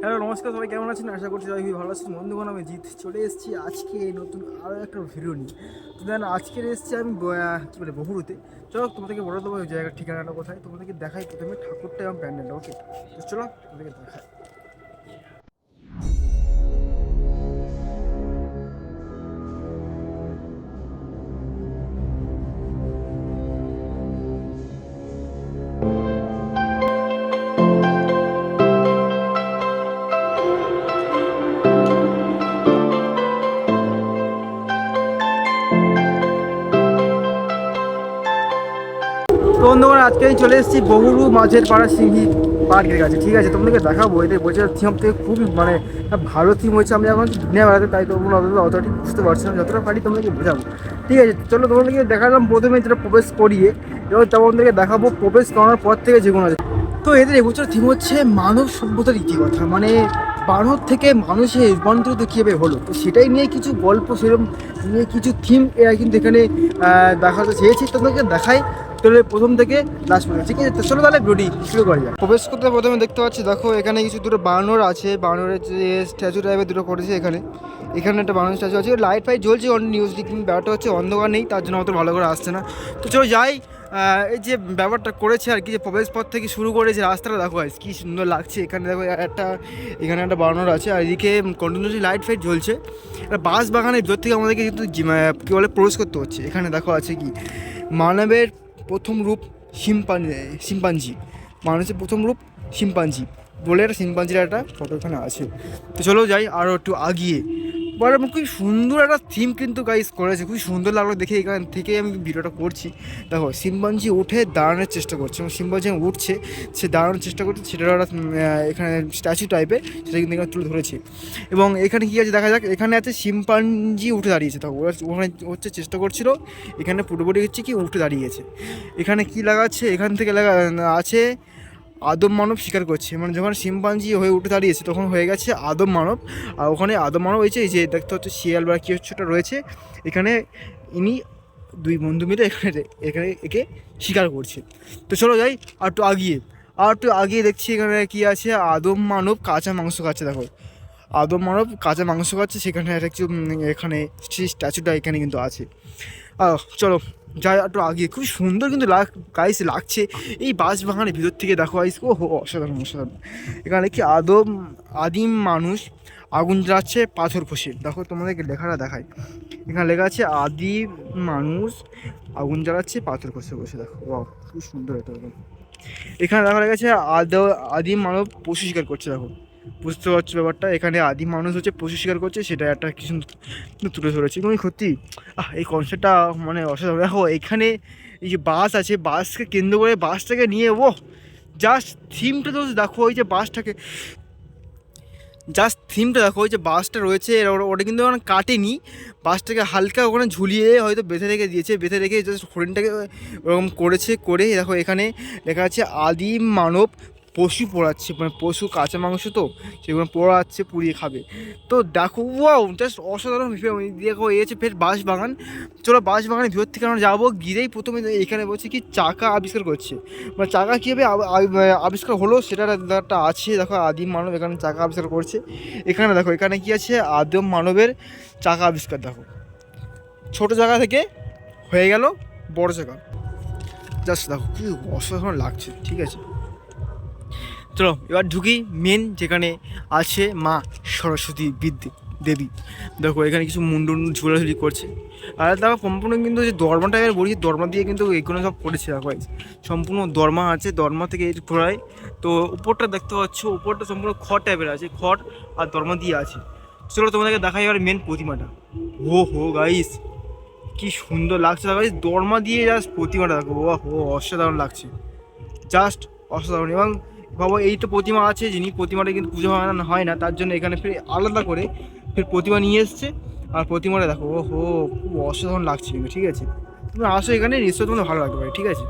Hello নমস্কার, সবাই কেমন আছেন? আশা করছি সবাই ভালো আছেন। বন্ধুগণ, আমি জিৎ চলে এসেছি আজকে নতুন আরও একটা ভিডিও নিয়ে। তো দেন আজকের এসেছি আমি কী বলে বহুরুতে। চলো তোমাদেরকে বলে দেবো ওই জায়গার ঠিকানাটা কোথায়। তোমাদেরকে দেখাই প্রথমে ঠাকুরটা এবং প্যান্ডেলটা। ওকে, তো চলো তোমাদেরকে দেখাই। তো বন্ধুগণ, আজকে আমি চলে এসেছি বহুরু মাঝের পাড়া সিংহি পার্কের কাছে। ঠিক আছে, তোমাদেরকে দেখাবো। এদের বছর থিম থেকে খুবই মানে ভালো থিম হয়েছে। আমি এখন দুনিয়া বেড়াতে, তাই তোমরা অতটা ঠিক বুঝতে পারছি না। যতটা পারি তোমাদেরকে বোঝাবো। ঠিক আছে, চলো তোমাদেরকে দেখালাম প্রথমে যেটা প্রবেশ করিয়ে, এবং তোমাদেরকে দেখাবো প্রবেশ করানোর পর থেকে যেগুলো আছে। তো এদের এবছর থিম হচ্ছে মানব সভ্যতার ইতিকথা, মানে বানর থেকে মানুষের রূপান্তরিত কীভাবে হলো, তো সেটাই নিয়ে কিছু গল্প, সেরকম নিয়ে কিছু থিম এরা কিন্তু এখানে দেখাতে চেয়েছি। তোমাদেরকে দেখাই তাহলে প্রথম থেকে লাস্ট পর্যন্ত। ঠিক আছে, তো চলো তাহলে ভিডিওটি শুরু করা যায়। প্রবেশ করতে প্রথমে দেখতে পাচ্ছি, দেখো এখানে কিছু দুটো বানর আছে। বানরের যে স্ট্যাচু টাইপের দুটো করেছে এখানে। এখানে একটা বানর স্ট্যাচু আছে, লাইট ফাইট জ্বলছে নিউজলি, কিন্তু ব্যাপারটা হচ্ছে অন্ধকার নেই, তার জন্য অত ভালো করে আসছে না। তো চলো যাই। এই যে ব্যাপারটা করেছে আর কি, যে প্রবেশ পথ থেকে শুরু করে যে রাস্তাটা দেখো কী সুন্দর লাগছে। এখানে দেখো এখানে একটা বানর আছে, আর এদিকে কন্টিনিউসলি লাইট ফাইট জ্বলছে। একটা বাঁশ বাগানের ভিতর থেকে আমাদেরকে কিন্তু কী বলে প্রবেশ করতে হচ্ছে। এখানে দেখো আছে কি মানবের প্রথম রূপ শিম্পাঞ্জি, মানুষের প্রথম রূপ শিম্পাঞ্জি বলে একটা শিম্পাঞ্জির একটা ফটো এখানে আছে। তো চলো যাই আরও একটু আগিয়ে। বলে খুবই সুন্দর একটা থিম কিন্তু গাইস করেছে, খুবই সুন্দর লাগলো দেখে। এখান থেকে আমি ভিডিওটা করছি। দেখো শিম্পাঞ্জি উঠে দাঁড়ানোর চেষ্টা করছে, এবং শিম্পাঞ্জি উঠছে, সে দাঁড়ানোর চেষ্টা করছে, সেটা একটা এখানে স্ট্যাচু টাইপের, সেটা কিন্তু এখানে তুলে ধরেছে। এবং এখানে কী আছে দেখা যাক। এখানে আছে শিম্পাঞ্জি উঠে দাঁড়িয়েছে, তখন ওখানে হচ্ছে চেষ্টা করছিল, এখানে পুরোপুরি হচ্ছে কি উঠে দাঁড়িয়েছে। এখানে কি লাগাচ্ছে, এখান থেকে লাগা আছে আদম মানব স্বীকার করছে, মানে যখন শিম্পাঞ্জি হয়ে উঠে দাঁড়িয়েছে তখন হয়ে গেছে আদম মানব। আর ওখানে আদম মানব হয়েছে, এই যে দেখতে হচ্ছে শিয়াল বা কী হচ্ছে রয়েছে এখানে। ইনি দুই বন্ধু মিলে এখানে এখানে একে স্বীকার করছে। তো চলো যাই আর একটু আগিয়ে দেখছি এখানে কি আছে। আদম মানব কাঁচা মাংস খাচ্ছে। দেখো আদম মানব কাঁচা মাংস খাচ্ছে, সেখানে একটা কিছু এখানে সেই স্ট্যাচুটা এখানে কিন্তু আছে। চলো যাই একটু আগে। খুব সুন্দর কিন্তু লাগছে এই বাঁশবাগানের ভিতর থেকে। দেখো গাইস, ও হো অসাধারণ অসাধারণ। এখানে কি আদিম মানুষ আগুন জ্বালাচ্ছে পাথর খসে। দেখো তোমাদেরকে লেখাটা দেখায়, এখানে লেখা আছে আদিম মানুষ আগুন জ্বালাচ্ছে পাথর খসে বসে। দেখো খুব সুন্দর এটা। এখানে দেখা গেছে আদিম মানব পশু শিকার করছে। দেখো বুঝতে পারছো ব্যাপারটা, এখানে আদিম মানুষ হচ্ছে পশু শিকার করছে, সেটা একটা কিছু তুলে ধরেছে। এবং সত্যি এই কনসেপ্টটা মানে অসাধারণ। দেখো এখানে এই যে বাস আছে, বাসকে কেন্দ্র করে বাসটাকে নিয়ে জাস্ট থিমটা তো দেখো। ওই যে থিমটা দেখো, ওই যে বাসটা রয়েছে ওটা কিন্তু ওখানে কাটেনি, বাসটাকে হালকা ওখানে ঝুলিয়ে হয়তো বেঁধে রেখে দিয়েছে, বেঁধে রেখে জাস্ট হরিণটাকে ওরকম করেছে। করে দেখো এখানে লেখা আছে আদিম মানব পশু পোড়াচ্ছে, মানে পশু কাঁচা মাংস তো সেগুলো পোড়াচ্ছে, পুড়িয়ে খাবে। তো দেখো জাস্ট অসাধারণ। দেখো এই হচ্ছে ফের বাঁশবাগান। চলো বাঁশবাগানের ভিতর থেকে আমরা যাবো। গিরেই প্রথমে এখানে বলছে কি চাকা আবিষ্কার করছে, মানে চাকা কীভাবে আবিষ্কার হলো সেটা একটা আছে। দেখো আদিম মানব এখানে চাকা আবিষ্কার করছে। এখানে দেখো এখানে কি আছে আদিম মানবের চাকা আবিষ্কার। দেখো ছোট জায়গা থেকে হয়ে গেল বড় জায়গা। জাস্ট দেখো কি অসাধারণ লাগছে। ঠিক আছে, চলো এবার ঢুকি মেন যেখানে আছে মা সরস্বতী দেবী। দেখো এখানে কিছু মুন্ডুন ঝুলাঝুলি করছে। আর দেখো সম্পূর্ণ কিন্তু যে দরমা টাইপের বলছি, দরমা দিয়ে কিন্তু এগুলো সব করেছে। দেখো সম্পূর্ণ দরমা আছে, দরমা থেকে এই ঘোরায়। তো উপরটা দেখতে পাচ্ছ, উপরটা সম্পূর্ণ খড় টাইপের আছে, খড় আর দরমা দিয়ে আছে। চলো তোমাদেরকে দেখাই এবার মেন প্রতিমাটা। হো গাইস, কি সুন্দর লাগছে দেখো, দরমা দিয়ে জাস্ট প্রতিমাটা দেখো। অসাধারণ লাগছে, জাস্ট অসাধারণ। এবং বাবা এই তো প্রতিমা আছে, যিনি প্রতিমাটা কিন্তু পুজো হয় না, তার জন্য এখানে ফির আলাদা করে ফির প্রতিমা নিয়ে এসছে। আর প্রতিমাটা দেখো খুব অসাধারণ লাগছে কিন্তু। ঠিক আছে, তুমি আসো এখানে, নিশ্চয়ই তোমার ভালো লাগতে পারে। ঠিক আছে।